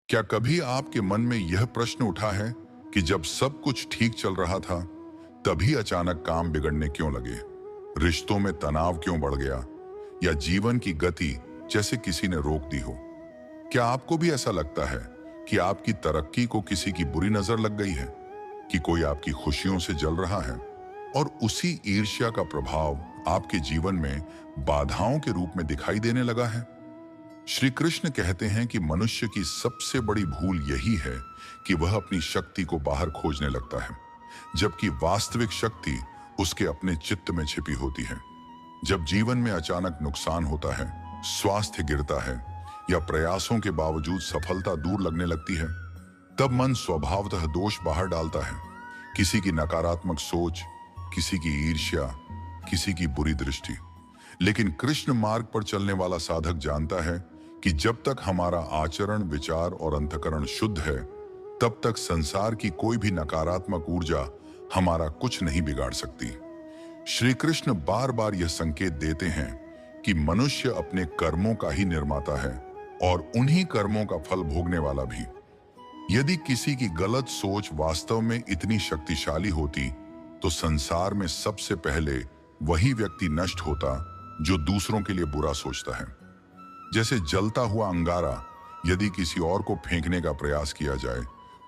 क्या कभी आपके मन में यह प्रश्न उठा है कि जब सब कुछ ठीक चल रहा था, तभी अचानक काम बिगड़ने क्यों लगे? रिश्तों में तनाव क्यों बढ़ गया? या जीवन की गति जैसे किसी ने रोक दी हो? क्या आपको भी ऐसा लगता है कि आपकी तरक्की को किसी की बुरी नजर लग गई है? कि कोई आपकी खुशियों से जल रहा है और उसी ईर्ष्या का प्रभाव आपके जीवन में बाधाओं के रूप में दिखाई देने लगा है? श्री कृष्ण कहते हैं कि मनुष्य की सबसे बड़ी भूल यही है कि वह अपनी शक्ति को बाहर खोजने लगता है, जबकि वास्तविक शक्ति उसके अपने चित्त में छिपी होती है। जब जीवन में अचानक नुकसान होता है, स्वास्थ्य गिरता है या प्रयासों के बावजूद सफलता दूर लगने लगती है, तब मन स्वभावतः दोष बाहर डालता है। किसी की नकारात्मक सोच, किसी की ईर्ष्या, किसी की बुरी दृष्टि। लेकिन कृष्ण मार्ग पर चलने वाला साधक जानता है कि जब तक हमारा आचरण, विचार और अंतकरण शुद्ध है, तब तक संसार की कोई भी नकारात्मक ऊर्जा हमारा कुछ नहीं बिगाड़ सकती। श्री कृष्ण बार बार यह संकेत देते हैं कि मनुष्य अपने कर्मों का ही निर्माता है और उन्हीं कर्मों का फल भोगने वाला भी। यदि किसी की गलत सोच वास्तव में इतनी शक्तिशाली होती, तो संसार में सबसे पहले वही व्यक्ति नष्ट होता जो दूसरों के लिए बुरा सोचता है। जैसे जलता हुआ अंगारा यदि किसी और को फेंकने का प्रयास किया जाए,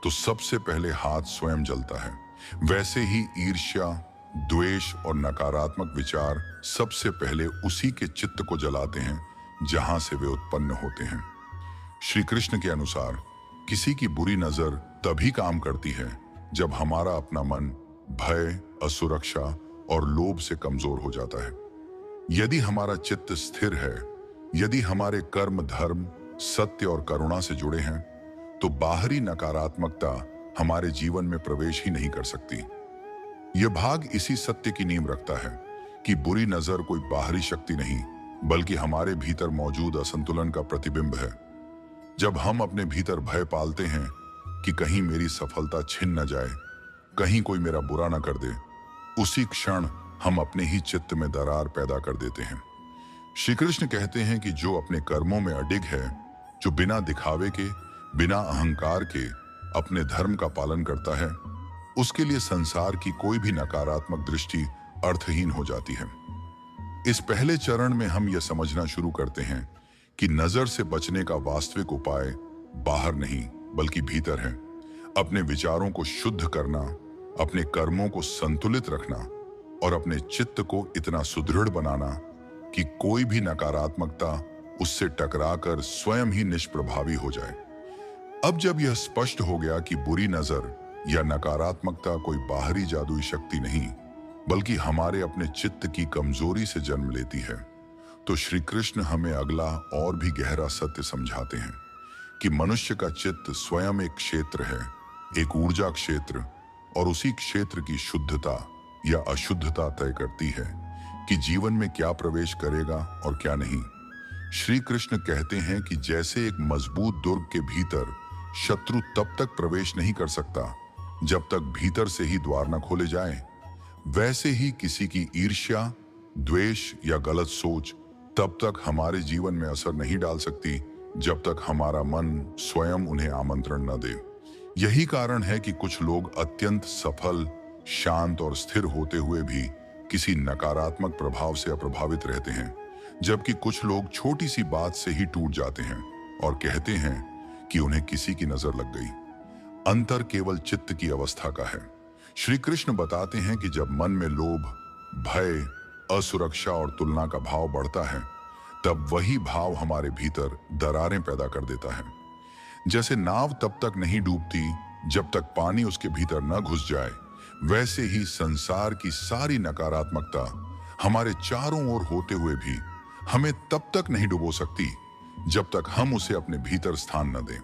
तो सबसे पहले हाथ स्वयं जलता है। वैसे ही ईर्ष्या, द्वेष और नकारात्मक विचार सबसे पहले उसी के चित्त को जलाते हैं जहां से वे उत्पन्न होते हैं। श्री कृष्ण के अनुसार किसी की बुरी नजर तभी काम करती है जब हमारा अपना मन भय, असुरक्षा और लोभ से कमजोर हो जाता है। यदि हमारा चित्त स्थिर है, यदि हमारे कर्म, धर्म, सत्य और करुणा से जुड़े हैं, तो बाहरी नकारात्मकता हमारे जीवन में प्रवेश ही नहीं कर सकती। यह भाग इसी सत्य की नींव रखता है कि बुरी नजर कोई बाहरी शक्ति नहीं, बल्कि हमारे भीतर मौजूद असंतुलन का प्रतिबिंब है। जब हम अपने भीतर भय पालते हैं कि कहीं मेरी सफलता छिन न जाए, कहीं कोई मेरा बुरा न कर दे, उसी क्षण हम अपने ही चित्त में दरार पैदा कर देते हैं। श्री कृष्ण कहते हैं कि जो अपने कर्मों में अडिग है, जो बिना दिखावे के, बिना अहंकार के अपने धर्म का पालन करता है, उसके लिए संसार की कोई भी नकारात्मक दृष्टि अर्थहीन हो जाती है। इस पहले चरण में हम यह समझना शुरू करते हैं कि नजर से बचने का वास्तविक उपाय बाहर नहीं, बल्कि भीतर है। अपने विचारों को शुद्ध करना, अपने कर्मों को संतुलित रखना और अपने चित्त को इतना सुदृढ़ बनाना कि कोई भी नकारात्मकता उससे टकराकर स्वयं ही निष्प्रभावी हो जाए। अब जब यह स्पष्ट हो गया कि बुरी नजर या नकारात्मकता कोई बाहरी जादुई शक्ति नहीं, बल्कि हमारे अपने चित्त की कमजोरी से जन्म लेती है, तो श्री कृष्ण हमें अगला और भी गहरा सत्य समझाते हैं कि मनुष्य का चित्त स्वयं एक क्षेत्र है, एक ऊर्जा क्षेत्र, और उसी क्षेत्र की शुद्धता या अशुद्धता तय करती है कि जीवन में क्या प्रवेश करेगा और क्या नहीं। श्री कृष्ण कहते हैं कि जैसे एक मजबूत दुर्ग के भीतर शत्रु तब तक प्रवेश नहीं कर सकता जब तक भीतर से ही द्वार न खोले जाए, वैसे ही किसी की ईर्ष्या, द्वेष या गलत सोच तब तक हमारे जीवन में असर नहीं डाल सकती जब तक हमारा मन स्वयं उन्हें आमंत्रण न दे। यही कारण है कि कुछ लोग अत्यंत सफल, शांत और स्थिर होते हुए भी किसी नकारात्मक प्रभाव से अप्रभावित रहते हैं, जबकि कुछ लोग छोटी सी बात से ही टूट जाते हैं और कहते हैं कि उन्हें किसी की नजर लग गई। अंतर केवल चित्त की अवस्था का है। श्री कृष्ण बताते हैं कि जब मन में लोभ, भय, असुरक्षा और तुलना का भाव बढ़ता है, तब वही भाव हमारे भीतर दरारें पैदा कर देता है। जैसे नाव तब तक नहीं डूबती जब तक पानी उसके भीतर न घुस जाए, वैसे ही संसार की सारी नकारात्मकता हमारे चारों ओर होते हुए भी हमें तब तक नहीं डुबो सकती जब तक हम उसे अपने भीतर स्थान न दें।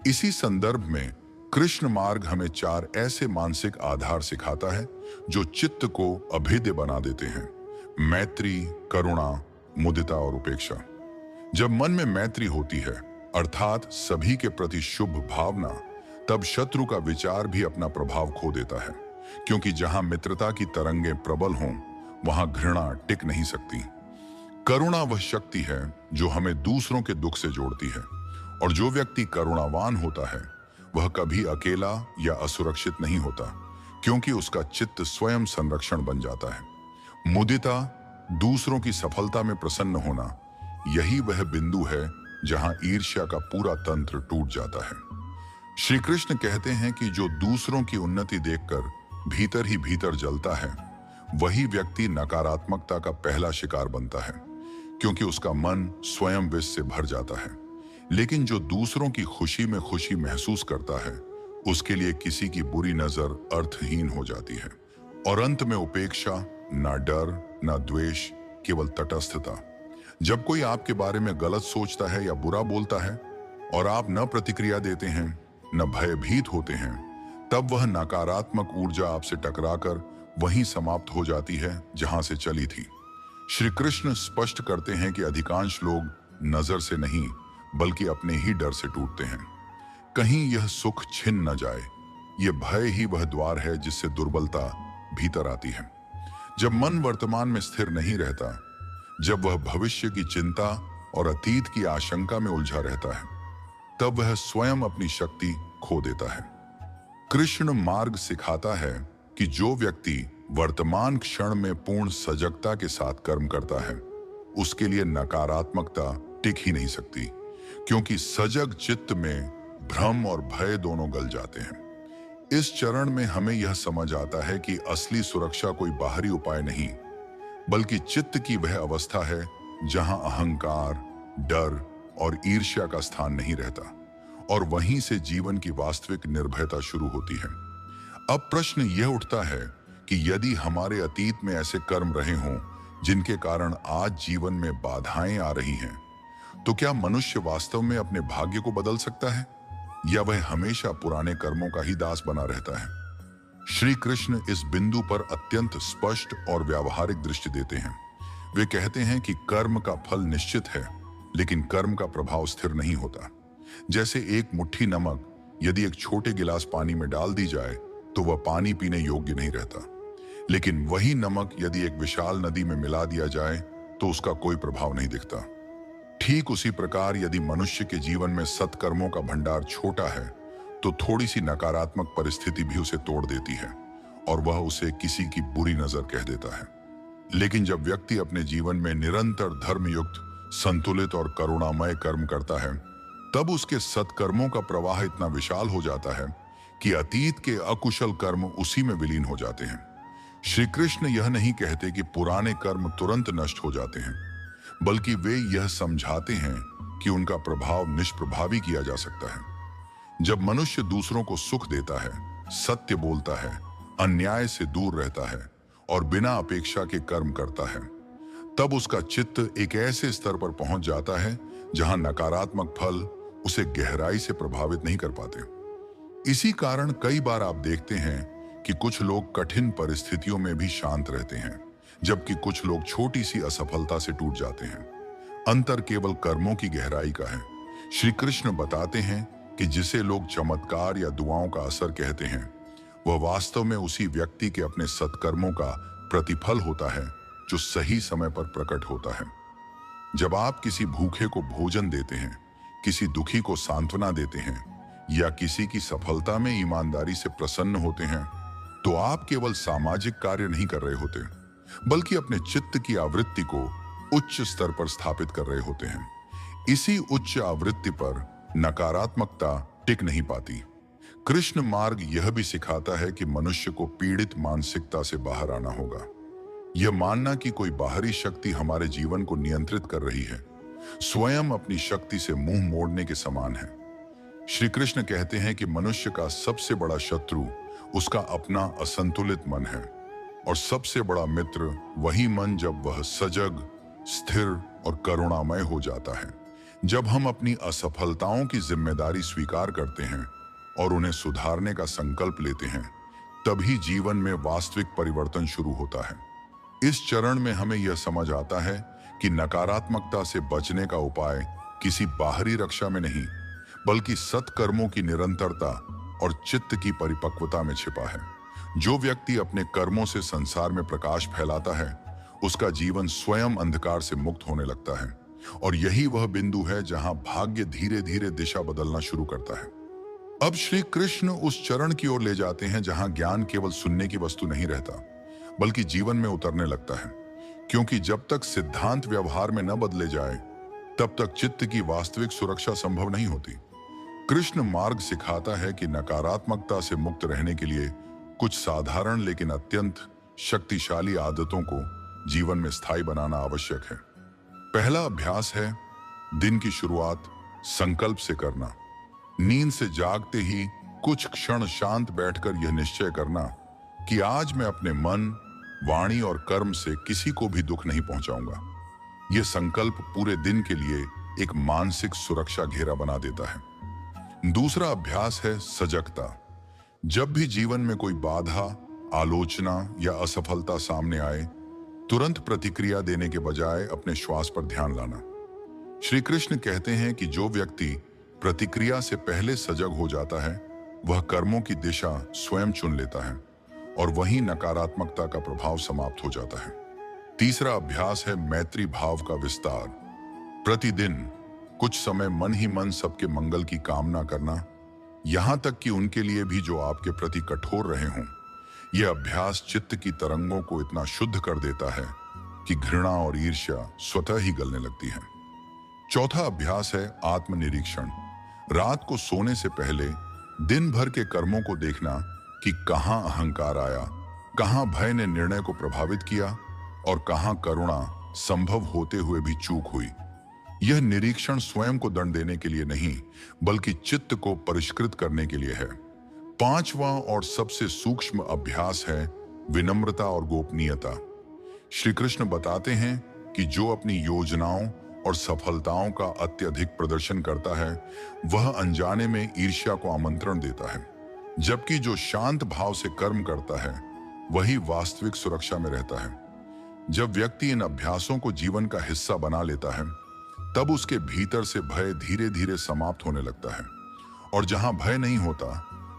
इसी संदर्भ में कृष्ण मार्ग हमें 4 ऐसे मानसिक आधार सिखाता है जो चित्त को अभेद्य बना देते हैं: मैत्री, करुणा, मुदिता और उपेक्षा। जब मन में मैत्री होती है, अर्थात सभी के प्रति शुभ भावना, तब शत्रु का विचार भी अपना प्रभाव खो देता है, क्योंकि जहां मित्रता की तरंगें प्रबल हों, वहां घृणा टिक नहीं सकती। करुणा वह शक्ति है जो हमें दूसरों के दुख से जोड़ती है। और जो व्यक्ति करुणावान होता है वह कभी अकेला या असुरक्षित नहीं होता, क्योंकि उसका चित्त स्वयं संरक्षण बन जाता है। मुदिता, दूसरों की सफलता में प्रसन्न होना, यही वह बिंदु है जहां ईर्ष्या का पूरा तंत्र टूट जाता है। श्री कृष्ण कहते हैं कि जो दूसरों की उन्नति देखकर भीतर ही भीतर जलता है, वही व्यक्ति नकारात्मकता का पहला शिकार बनता है, क्योंकि उसका मन स्वयं विष से भर जाता है। लेकिन जो दूसरों की खुशी में खुशी महसूस करता है, उसके लिए किसी की बुरी नजर अर्थहीन हो जाती है। और अंत में उपेक्षा, ना डर, ना द्वेष, केवल तटस्थता। जब कोई आपके बारे में गलत सोचता है या बुरा बोलता है और आप न प्रतिक्रिया देते हैं, न भयभीत होते हैं, तब वह नकारात्मक ऊर्जा आपसे टकराकर वहीं समाप्त हो जाती है जहां से चली थी। श्री कृष्ण स्पष्ट करते हैं कि अधिकांश लोग नजर से नहीं बल्कि अपने ही डर से टूटते हैं। कहीं यह सुख छिन न जाए, यह भय ही वह द्वार है जिससे दुर्बलता भीतर आती है। जब मन वर्तमान में स्थिर नहीं रहता, जब वह भविष्य की चिंता और अतीत की आशंका में उलझा रहता है, तब वह स्वयं अपनी शक्ति खो देता है। कृष्ण मार्ग सिखाता है कि जो व्यक्ति वर्तमान क्षण में पूर्ण सजगता के साथ कर्म करता है, उसके लिए नकारात्मकता टिक ही नहीं सकती, क्योंकि सजग चित्त में भ्रम और भय दोनों गल जाते हैं। इस चरण में हमें यह समझ आता है कि असली सुरक्षा कोई बाहरी उपाय नहीं, बल्कि चित्त की वह अवस्था है जहां अहंकार, डर और ईर्ष्या का स्थान नहीं रहता, और वहीं से जीवन की वास्तविक निर्भयता शुरू होती है। अब प्रश्न यह उठता है कि यदि हमारे अतीत में ऐसे कर्म रहे हों जिनके कारण आज जीवन में बाधाएं आ रही हैं, तो क्या मनुष्य वास्तव में अपने भाग्य को बदल सकता है, या वह हमेशा पुराने कर्मों का ही दास बना रहता है? श्री कृष्ण इस बिंदु पर अत्यंत स्पष्ट और व्यावहारिक दृष्टि देते हैं। वे कहते हैं कि कर्म का फल निश्चित है, लेकिन कर्म का प्रभाव स्थिर नहीं होता। जैसे एक मुट्ठी नमक यदि एक छोटे गिलास पानी में डाल दी जाए तो वह पानी पीने योग्य नहीं रहता, लेकिन वही नमक यदि एक विशाल नदी में मिला दिया जाए तो उसका कोई प्रभाव नहीं दिखता। ठीक उसी प्रकार यदि मनुष्य के जीवन में सत्कर्मों का भंडार छोटा है, तो थोड़ी सी नकारात्मक परिस्थिति भी उसे तोड़ देती है और वह उसे किसी की बुरी नजर कह देता है। लेकिन जब व्यक्ति अपने जीवन में निरंतर धर्मयुक्त, संतुलित और करुणामय कर्म करता है, तब उसके सत्कर्मों का प्रवाह इतना विशाल हो जाता है कि अतीत के अकुशल कर्म उसी में विलीन हो जाते हैं। श्री कृष्ण यह नहीं कहते कि पुराने कर्म तुरंत नष्ट हो जाते हैं, बल्कि वे यह समझाते हैं कि उनका प्रभाव निष्प्रभावी किया जा सकता है। जब मनुष्य दूसरों को सुख देता है, सत्य बोलता है, अन्याय से दूर रहता है और बिना अपेक्षा के कर्म करता है, तब उसका चित्त एक ऐसे स्तर पर पहुंच जाता है जहां नकारात्मक फल उसे गहराई से प्रभावित नहीं कर पाते। इसी कारण कई बार आप देखते हैं कि कुछ लोग कठिन परिस्थितियों में भी शांत रहते हैं, जबकि कुछ लोग छोटी सी असफलता से टूट जाते हैं। अंतर केवल कर्मों की गहराई का है। श्री कृष्ण बताते हैं कि जिसे लोग चमत्कार या दुआओं का असर कहते हैं, वह वास्तव में उसी व्यक्ति के अपने सत्कर्मों का प्रतिफल होता है जो सही समय पर प्रकट होता है। जब आप किसी भूखे को भोजन देते हैं, किसी दुखी को सांत्वना देते हैं या किसी की सफलता में ईमानदारी से प्रसन्न होते हैं, तो आप केवल सामाजिक कार्य नहीं कर रहे होते, बल्कि अपने चित्त की आवृत्ति को उच्च स्तर पर स्थापित कर रहे होते हैं। इसी उच्च आवृत्ति पर नकारात्मकता टिक नहीं पाती। कृष्ण मार्ग यह भी सिखाता है कि मनुष्य को पीड़ित मानसिकता से बाहर आना होगा। यह मानना कि कोई बाहरी शक्ति हमारे जीवन को नियंत्रित कर रही है, स्वयं अपनी शक्ति से मुंह मोड़ने के समान है। श्री कृष्ण कहते हैं कि मनुष्य का सबसे बड़ा शत्रु उसका अपना असंतुलित मन है, और सबसे बड़ा मित्र वही मन जब वह सजग, स्थिर और करुणामय हो जाता है। जब हम अपनी असफलताओं की जिम्मेदारी स्वीकार करते हैं और उन्हें सुधारने का संकल्प लेते हैं, तभी जीवन में वास्तविक परिवर्तन शुरू होता है। इस चरण में हमें यह समझ आता है कि नकारात्मकता से बचने का उपाय किसी बाहरी रक्षा में नहीं, बल्कि सत्कर्मों की निरंतरता और चित्त की परिपक्वता में छिपा है। जो व्यक्ति अपने कर्मों से संसार में प्रकाश फैलाता है, उसका जीवन स्वयं अंधकार से मुक्त होने लगता है, और यही वह बिंदु है जहां भाग्य धीरे धीरे दिशा बदलना शुरू करता है। अब श्री कृष्ण उस चरण की ओर ले जाते हैं जहां ज्ञान केवल सुनने की वस्तु नहीं रहता, बल्कि जीवन में उतरने लगता है। क्योंकि जब तक सिद्धांत व्यवहार में न बदले जाए, तब तक चित्त की वास्तविक सुरक्षा संभव नहीं होती। कृष्ण मार्ग सिखाता है कि नकारात्मकता से मुक्त रहने के लिए कुछ साधारण लेकिन अत्यंत शक्तिशाली आदतों को जीवन में स्थायी बनाना आवश्यक है। पहला अभ्यास है दिन की शुरुआत संकल्प से करना। नींद से जागते ही कुछ क्षण शांत बैठकर यह निश्चय करना कि आज मैं अपने मन, वाणी और कर्म से किसी को भी दुख नहीं पहुंचाऊंगा। यह संकल्प पूरे दिन के लिए एक मानसिक सुरक्षा घेरा बना देता है। दूसरा अभ्यास है सजगता। जब भी जीवन में कोई बाधा, आलोचना या असफलता सामने आए, तुरंत प्रतिक्रिया देने के बजाय अपने श्वास पर ध्यान लाना। श्री कृष्ण कहते हैं कि जो व्यक्ति प्रतिक्रिया से पहले सजग हो जाता है, वह कर्मों की दिशा स्वयं चुन लेता है और वहीं नकारात्मकता का प्रभाव समाप्त हो जाता है। तीसरा अभ्यास है मैत्री भाव का विस्तार। प्रतिदिन कुछ समय मन ही मन सबके मंगल की कामना करना, यहां तक कि उनके लिए भी जो आपके प्रति कठोर रहे हों। यह अभ्यास चित्त की तरंगों को इतना शुद्ध कर देता है कि घृणा और ईर्ष्या स्वतः ही गलने लगती है। चौथा अभ्यास है आत्मनिरीक्षण। रात को सोने से पहले दिन भर के कर्मों को देखना कि कहां अहंकार आया, कहां भय ने निर्णय को प्रभावित किया और कहां करुणा संभव होते हुए भी चूक हुई। यह निरीक्षण स्वयं को दंड देने के लिए नहीं, बल्कि चित्त को परिष्कृत करने के लिए है। पांचवा और सबसे सूक्ष्म अभ्यास है विनम्रता और गोपनीयता। श्री कृष्ण बताते हैं कि जो अपनी योजनाओं और सफलताओं का अत्यधिक प्रदर्शन करता है, वह अनजाने में ईर्ष्या को आमंत्रण देता है, जबकि जो शांत भाव से कर्म करता है, वही वास्तविक सुरक्षा में रहता है। जब व्यक्ति इन अभ्यासों को जीवन का हिस्सा बना लेता है, तब उसके भीतर से भय धीरे धीरे समाप्त होने लगता है और जहां भय नहीं होता,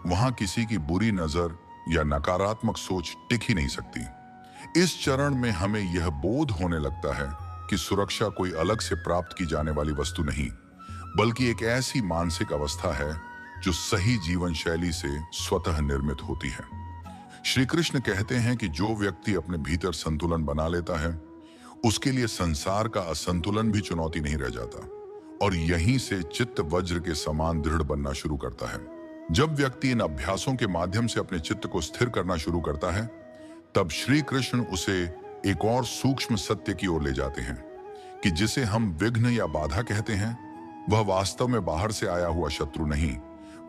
वहां किसी की बुरी नजर या नकारात्मक सोच टिक ही नहीं सकती। इस चरण में हमें यह बोध होने लगता है कि सुरक्षा कोई अलग से प्राप्त की जाने वाली वस्तु नहीं, बल्कि एक ऐसी मानसिक अवस्था है जो सही जीवन शैली से स्वतः निर्मित होती है। श्री कृष्ण कहते हैं कि जो व्यक्ति अपने भीतर संतुलन बना लेता है, उसके लिए संसार का असंतुलन भी चुनौती नहीं रह जाता और यहीं से चित्त वज्र के समान दृढ़ बनना शुरू करता है। जब व्यक्ति इन अभ्यासों के माध्यम से अपने चित्त को स्थिर करना शुरू करता है, तब श्री कृष्ण उसे एक और सूक्ष्म सत्य की ओर ले जाते हैं कि जिसे हम विघ्न या बाधा कहते हैं, वह वास्तव में बाहर से आया हुआ शत्रु नहीं,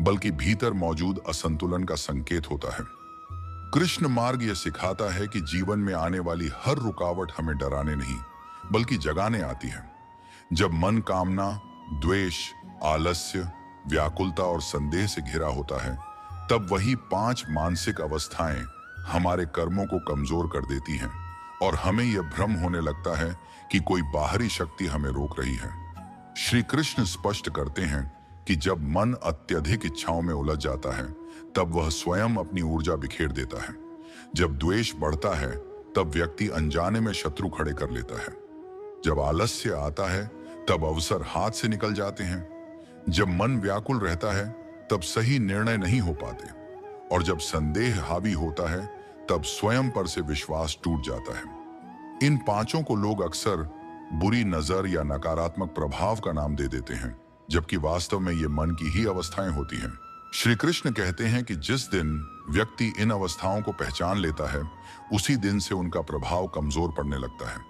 बल्कि भीतर मौजूद असंतुलन का संकेत होता है। कृष्ण मार्ग यह सिखाता है कि जीवन में आने वाली हर रुकावट हमें डराने नहीं, बल्कि जगाने आती है। जब मन कामना, द्वेष, आलस्य, व्याकुलता और संदेह से घिरा होता है, तब वही 5 मानसिक अवस्थाएं हमारे कर्मों को कमजोर कर देती हैं और हमें यह भ्रम होने लगता है कि कोई बाहरी शक्ति हमें रोक रही है। श्री कृष्ण स्पष्ट करते हैं कि जब मन अत्यधिक इच्छाओं में उलझ जाता है, तब वह स्वयं अपनी ऊर्जा बिखेर देता है। जब द्वेष बढ़ता है, तब व्यक्ति अनजाने में शत्रु खड़े कर लेता है। जब आलस्य आता है, तब अवसर हाथ से निकल जाते हैं। जब मन व्याकुल रहता है, तब सही निर्णय नहीं हो पाते और जब संदेह हावी होता है, तब स्वयं पर से विश्वास टूट जाता है। इन 5 को लोग अक्सर बुरी नजर या नकारात्मक प्रभाव का नाम दे देते हैं, जबकि वास्तव में ये मन की ही अवस्थाएं होती हैं। श्री कृष्ण कहते हैं कि जिस दिन व्यक्ति इन अवस्थाओं को पहचान लेता है, उसी दिन से उनका प्रभाव कमजोर पड़ने लगता है।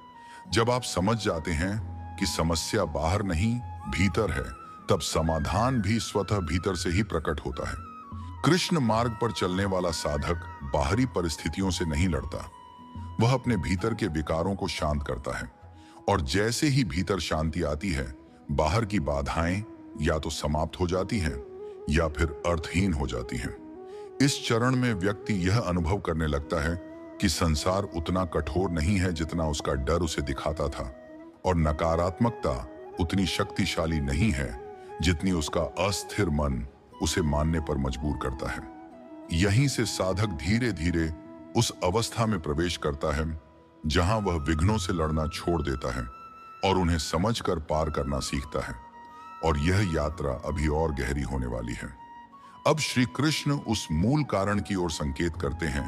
जब आप समझ जाते हैं कि समस्या बाहर नहीं, भीतर है, तब समाधान भी स्वतः भीतर से ही प्रकट होता है। कृष्ण मार्ग पर चलने वाला साधक बाहरी परिस्थितियों से नहीं लड़ता, वह अपने भीतर के विकारों को शांत करता है और जैसे ही भीतर शांति आती है, बाहर की बाधाएं या तो समाप्त हो जाती हैं या फिर अर्थहीन हो जाती हैं। इस चरण में व्यक्ति यह अनुभव करने लगता है कि संसार उतना कठोर नहीं है जितना उसका डर उसे दिखाता था और नकारात्मकता उतनी शक्तिशाली नहीं है जितनी उसका अस्थिर मन उसे मानने पर मजबूर करता है। यहीं से साधक धीरे धीरे उस अवस्था में प्रवेश करता है जहां वह विघ्नों से लड़ना छोड़ देता है और उन्हें समझकर पार करना सीखता है। और यह यात्रा अभी और गहरी होने वाली है। अब श्री कृष्ण उस मूल कारण की ओर संकेत करते हैं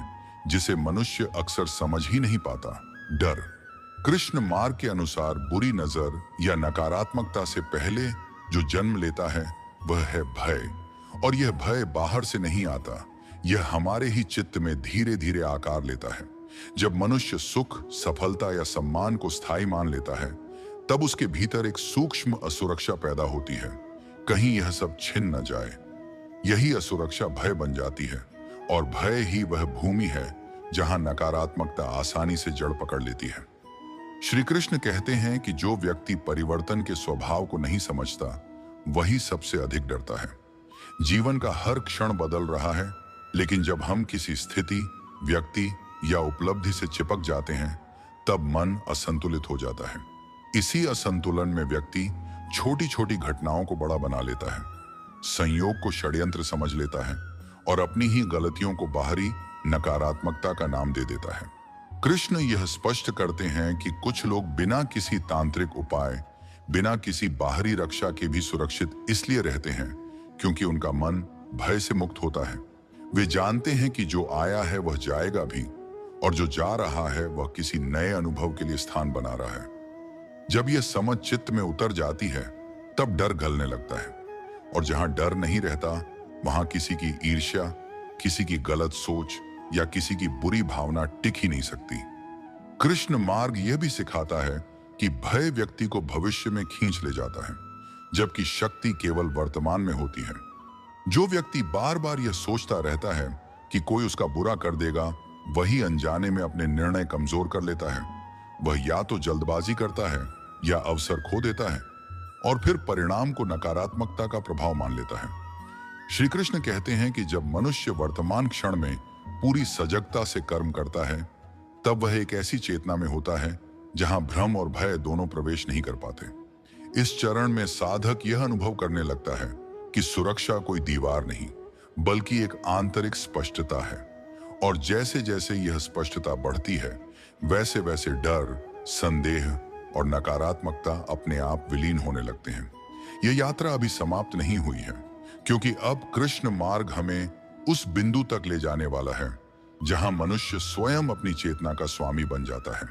जिसे मनुष्य अक्सर समझ ही नहीं पाता, डर। कृष्ण मार्ग के अनुसार बुरी नजर या नकारात्मकता से पहले जो जन्म लेता है वह है भय। और यह भय बाहर से नहीं आता, यह हमारे ही चित्त में धीरे धीरे आकार लेता है। जब मनुष्य सुख, सफलता या सम्मान को स्थायी मान लेता है, तब उसके भीतर एक सूक्ष्म असुरक्षा पैदा होती है, कहीं यह सब छिन न जाए। यही असुरक्षा भय बन जाती है, और भय ही वह भूमि है जहां नकारात्मकता आसानी से जड़ पकड़ लेती है। श्री कृष्ण कहते हैं कि जो व्यक्ति परिवर्तन के स्वभाव को नहीं समझता, वही सबसे अधिक डरता है। जीवन का हर क्षण बदल रहा है, लेकिन जब हम किसी स्थिति, व्यक्ति या उपलब्धि से चिपक जाते हैं, तब मन असंतुलित हो जाता है। इसी असंतुलन में व्यक्ति छोटी छोटी घटनाओं को बड़ा बना लेता है, संयोग को षड्यंत्र समझ लेता है और अपनी ही गलतियों को बाहरी नकारात्मकता का नाम दे देता है। कृष्ण यह स्पष्ट करते हैं कि कुछ लोग बिना किसी तांत्रिक उपाय, बिना किसी बाहरी रक्षा के भी सुरक्षित इसलिए रहते हैं क्योंकि उनका मन भय से मुक्त होता है। वे जानते हैं कि जो आया है वह जाएगा भी, और जो जा रहा है वह किसी नए अनुभव के लिए स्थान बना रहा है। जब यह समझ चित्त में उतर जाती है, तब डर गलने लगता है, और जहां डर नहीं रहता, वहां किसी की ईर्ष्या, किसी की गलत सोच या किसी की बुरी भावना टिक ही नहीं सकती। कृष्ण मार्ग यह भी सिखाता है कि भय व्यक्ति को भविष्य में खींच ले जाता है, जबकि शक्ति केवल वर्तमान में होती है। जो व्यक्ति बार बार यह सोचता रहता है कि कोई उसका बुरा कर देगा, वही अनजाने में अपने निर्णय कमजोर कर लेता है। वह या तो जल्दबाजी करता है या अवसर खो देता है, और फिर परिणाम को नकारात्मकता का प्रभाव मान लेता है। श्री कृष्ण कहते हैं कि जब मनुष्य वर्तमान क्षण में पूरी सजगता से कर्म करता है, तब वह एक ऐसी चेतना में होता है जहां भ्रम और भय दोनों प्रवेश नहीं कर पाते। इस चरण में साधक यह अनुभव करने लगता है कि सुरक्षा कोई दीवार नहीं, बल्कि एक आंतरिक स्पष्टता है। और जैसे जैसे यह स्पष्टता बढ़ती है, वैसे वैसे डर, संदेह और नकारात्मकता अपने आप विलीन होने लगते हैं। यह यात्रा अभी समाप्त नहीं हुई है, क्योंकि अब कृष्ण मार्ग हमें उस बिंदु तक ले जाने वाला है जहां मनुष्य स्वयं अपनी चेतना का स्वामी बन जाता है।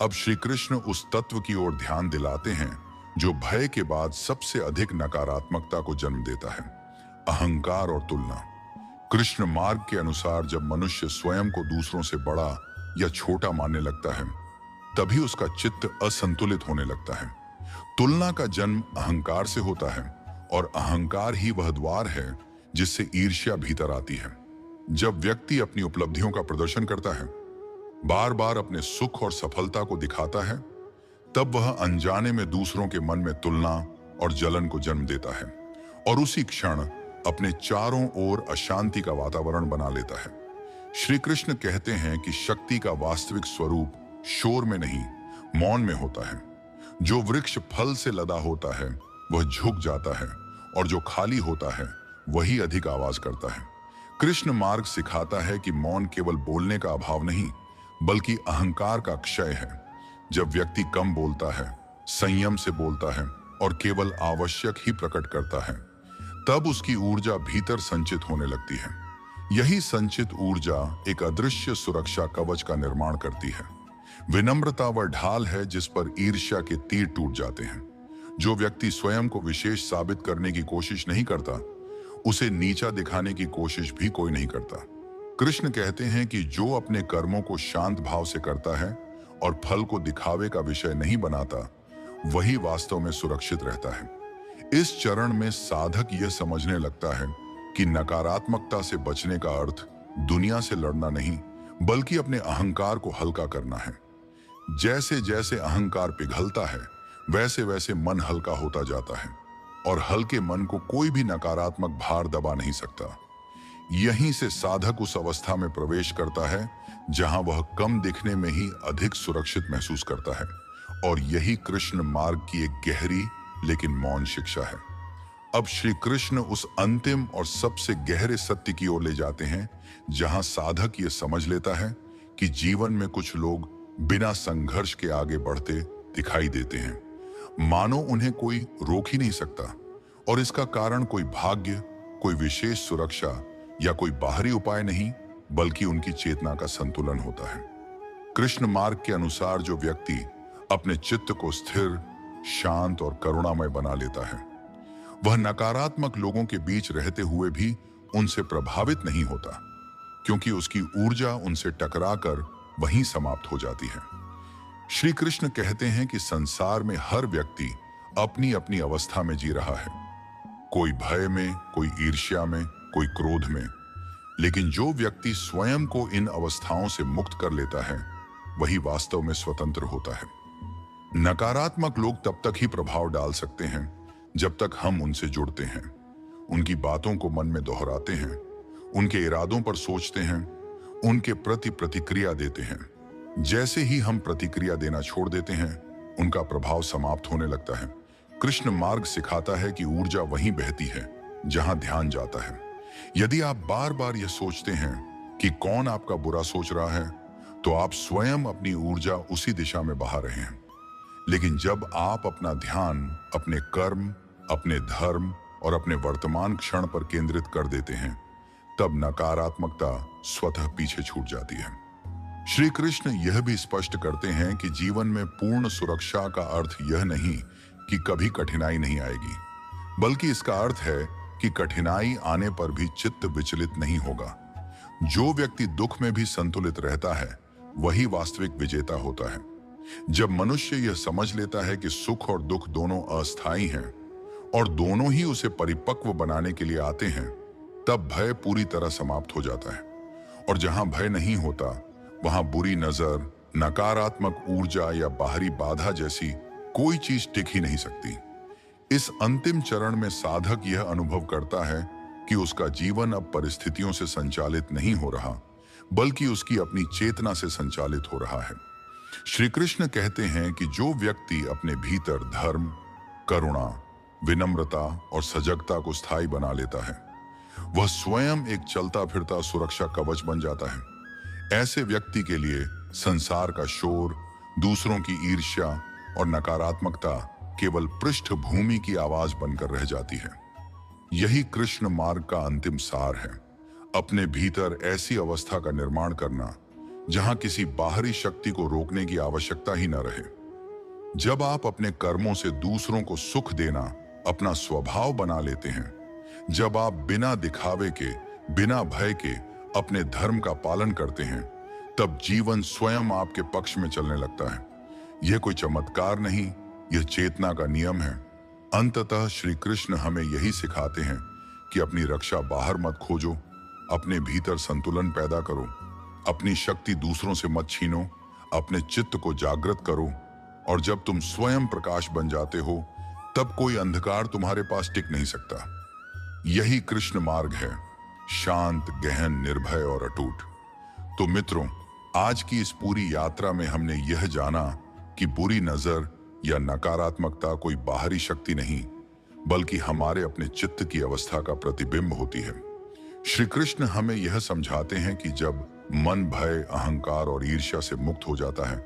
अब श्री कृष्ण उस तत्व की ओर ध्यान दिलाते हैं जो भय के बाद सबसे अधिक नकारात्मकता को जन्म देता है, अहंकार और तुलना। कृष्ण मार्ग के अनुसार जब मनुष्य स्वयं को दूसरों से बड़ा या छोटा मानने लगता है, तभी उसका चित्त असंतुलित होने लगता है। तुलना का जन्म अहंकार से होता है, और अहंकार ही वह द्वार है जिससे ईर्ष्या भीतर आती है। जब व्यक्ति अपनी उपलब्धियों का प्रदर्शन करता है, बार बार अपने सुख और सफलता को दिखाता है, तब वह अनजाने में दूसरों के मन में तुलना और जलन को जन्म देता है, और उसी क्षण अपने चारों ओर अशांति का वातावरण बना लेता है। श्री कृष्ण कहते हैं कि शक्ति का वास्तविक स्वरूप शोर में नहीं, मौन में होता है। जो वृक्ष फल से लदा होता है वह झुक जाता है, और जो खाली होता है वही अधिक आवाज करता है। कृष्ण मार्ग सिखाता है कि मौन केवल बोलने का अभाव नहीं, बल्कि अहंकार का क्षय है। जब व्यक्ति कम बोलता है, संयम से बोलता है और केवल आवश्यक ही प्रकट करता है, तब उसकी ऊर्जा भीतर संचित होने लगती है। यही संचित ऊर्जा एक अदृश्य सुरक्षा कवच का निर्माण करती है। विनम्रता वह ढाल है जिस पर ईर्ष्या के तीर टूट जाते हैं। जो व्यक्ति स्वयं को विशेष साबित करने की कोशिश नहीं करता, उसे नीचा दिखाने की कोशिश भी कोई नहीं करता। कृष्ण कहते हैं कि जो अपने कर्मों को शांत भाव से करता है और फल को दिखावे का विषय नहीं बनाता, वही वास्तव में सुरक्षित रहता है। इस चरण में साधक यह समझने लगता है कि नकारात्मकता से बचने का अर्थ दुनिया से लड़ना नहीं, बल्कि अपने अहंकार को हल्का करना है। जैसे जैसे अहंकार पिघलता है, वैसे वैसे मन हल्का होता जाता है, और हल्के मन को कोई भी नकारात्मक भार दबा नहीं सकता। यहीं से साधक उस अवस्था में प्रवेश करता है जहां वह कम दिखने में ही अधिक सुरक्षित महसूस करता है, और यही कृष्ण मार्ग की एक गहरी लेकिन मौन शिक्षा है। अब श्री कृष्ण उस अंतिम और सबसे गहरे सत्य की ओर ले जाते हैं जहां साधक ये समझ लेता है कि जीवन में कुछ लोग बिना संघर्ष के आगे बढ़ते दिखाई देते हैं, मानो उन्हें कोई रोक ही नहीं सकता। और इसका कारण कोई भाग्य, कोई विशेष सुरक्षा या कोई बाहरी उपाय नहीं, बल्कि उनकी चेतना का संतुलन होता है। कृष्ण मार्ग के अनुसार जो व्यक्ति अपने चित्त को स्थिर, शांत और करुणामय बना लेता है, वह नकारात्मक लोगों के बीच रहते हुए भी उनसे प्रभावित नहीं होता, क्योंकि उसकी ऊर्जा उनसे टकराकर वहीं समाप्त हो जाती है। श्री कृष्ण कहते हैं कि संसार में हर व्यक्ति अपनी अपनी अवस्था में जी रहा है, कोई भय में, कोई ईर्ष्या में, कोई क्रोध में। लेकिन जो व्यक्ति स्वयं को इन अवस्थाओं से मुक्त कर लेता है, वही वास्तव में स्वतंत्र होता है। नकारात्मक लोग तब तक ही प्रभाव डाल सकते हैं जब तक हम उनसे जुड़ते हैं, उनकी बातों को मन में दोहराते हैं, उनके इरादों पर सोचते हैं, उनके प्रति प्रतिक्रिया देते हैं। जैसे ही हम प्रतिक्रिया देना छोड़ देते हैं, उनका प्रभाव समाप्त होने लगता है। कृष्ण मार्ग सिखाता है कि ऊर्जा वहीं बहती है जहां ध्यान जाता है। यदि आप बार बार यह सोचते हैं कि कौन आपका बुरा सोच रहा है, तो आप स्वयं अपनी ऊर्जा उसी दिशा में बहा रहे हैं। लेकिन जब आप अपना ध्यान अपने कर्म, अपने धर्म और अपने वर्तमान क्षण पर केंद्रित कर देते हैं, तब नकारात्मकता स्वतः पीछे छूट जाती है। श्री कृष्ण यह भी स्पष्ट करते हैं कि जीवन में पूर्ण सुरक्षा का अर्थ यह नहीं कि कभी कठिनाई नहीं आएगी, बल्कि इसका अर्थ है कि कठिनाई आने पर भी चित्त विचलित नहीं होगा। जो व्यक्ति दुख में भी संतुलित रहता है, वही वास्तविक विजेता होता है। जब मनुष्य यह समझ लेता है कि सुख और दुख दोनों अस्थायी हैं और दोनों ही उसे परिपक्व बनाने के लिए आते हैं, तब भय पूरी तरह समाप्त हो जाता है। और जहां भय नहीं होता, वहां बुरी नजर, नकारात्मक ऊर्जा या बाहरी बाधा जैसी कोई चीज टिक ही नहीं सकती। इस अंतिम चरण में साधक यह अनुभव करता है कि उसका जीवन अब परिस्थितियों से संचालित नहीं हो रहा, बल्कि उसकी अपनी चेतना से संचालित हो रहा है। श्री कृष्ण कहते हैं कि जो व्यक्ति अपने भीतर धर्म, करुणा, विनम्रता और सजगता को स्थायी बना लेता है, वह स्वयं एक चलता फिरता सुरक्षा कवच बन जाता है। ऐसे व्यक्ति के लिए संसार का शोर, दूसरों की ईर्ष्या और नकारात्मकता केवल पृष्ठभूमि की आवाज बनकर रह जाती है। यही कृष्ण मार्ग का अंतिम सार है, अपने भीतर ऐसी अवस्था का निर्माण करना जहां किसी बाहरी शक्ति को रोकने की आवश्यकता ही न रहे। जब आप अपने कर्मों से दूसरों को सुख देना अपना स्वभाव बना लेते हैं, जब आप बिना दिखावे के, बिना भय के अपने धर्म का पालन करते हैं, तब जीवन स्वयं आपके पक्ष में चलने लगता है। यह कोई चमत्कार नहीं, यह चेतना का नियम है। अंततः श्री कृष्ण हमें यही सिखाते हैं कि अपनी रक्षा बाहर मत खोजो, अपने भीतर संतुलन पैदा करो, अपनी शक्ति दूसरों से मत छीनो, अपने चित्त को जागृत करो। और जब तुम स्वयं प्रकाश बन जाते हो, तब कोई अंधकार तुम्हारे पास टिक नहीं सकता। यही कृष्ण मार्ग है, शांत, गहन, निर्भय और अटूट। तो मित्रों, आज की इस पूरी यात्रा में हमने यह जाना कि बुरी नजर या नकारात्मकता कोई बाहरी शक्ति नहीं, बल्कि हमारे अपने चित्त की अवस्था का प्रतिबिंब होती है। श्री कृष्ण हमें यह समझाते हैं कि जब मन भय, अहंकार और ईर्ष्या से मुक्त हो जाता है,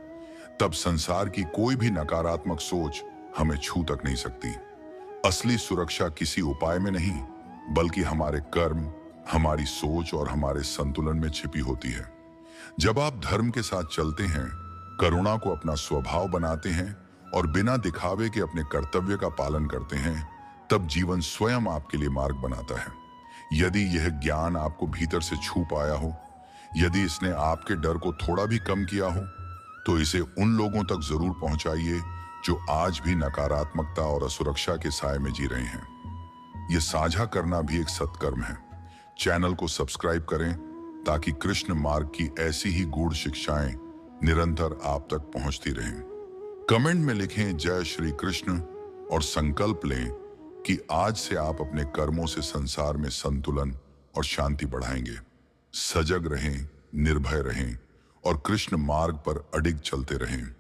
तब संसार की कोई भी नकारात्मक सोच हमें छू तक नहीं सकती। असली सुरक्षा किसी उपाय में नहीं, बल्कि हमारे कर्म, हमारी सोच और हमारे संतुलन में छिपी होती है। जब आप धर्म के साथ चलते हैं, करुणा को अपना स्वभाव बनाते हैं और बिना दिखावे के अपने कर्तव्य का पालन करते हैं, तब जीवन स्वयं आपके लिए मार्ग बनाता है। यदि यह ज्ञान आपको भीतर से छू पाया हो, यदि इसने आपके डर को थोड़ा भी कम किया हो, तो इसे उन लोगों तक जरूर पहुंचाइए जो आज भी नकारात्मकता और असुरक्षा के साए में जी रहे हैं। यह साझा करना भी एक सत्कर्म है। चैनल को सब्सक्राइब करें ताकि कृष्ण मार्ग की ऐसी ही गूढ़ शिक्षाएं निरंतर आप तक पहुंचती रहें। कमेंट में लिखें जय श्री कृष्ण और संकल्प लें कि आज से आप अपने कर्मों से संसार में संतुलन और शांति बढ़ाएंगे। सजग रहें, निर्भय रहें और कृष्ण मार्ग पर अडिग चलते रहें।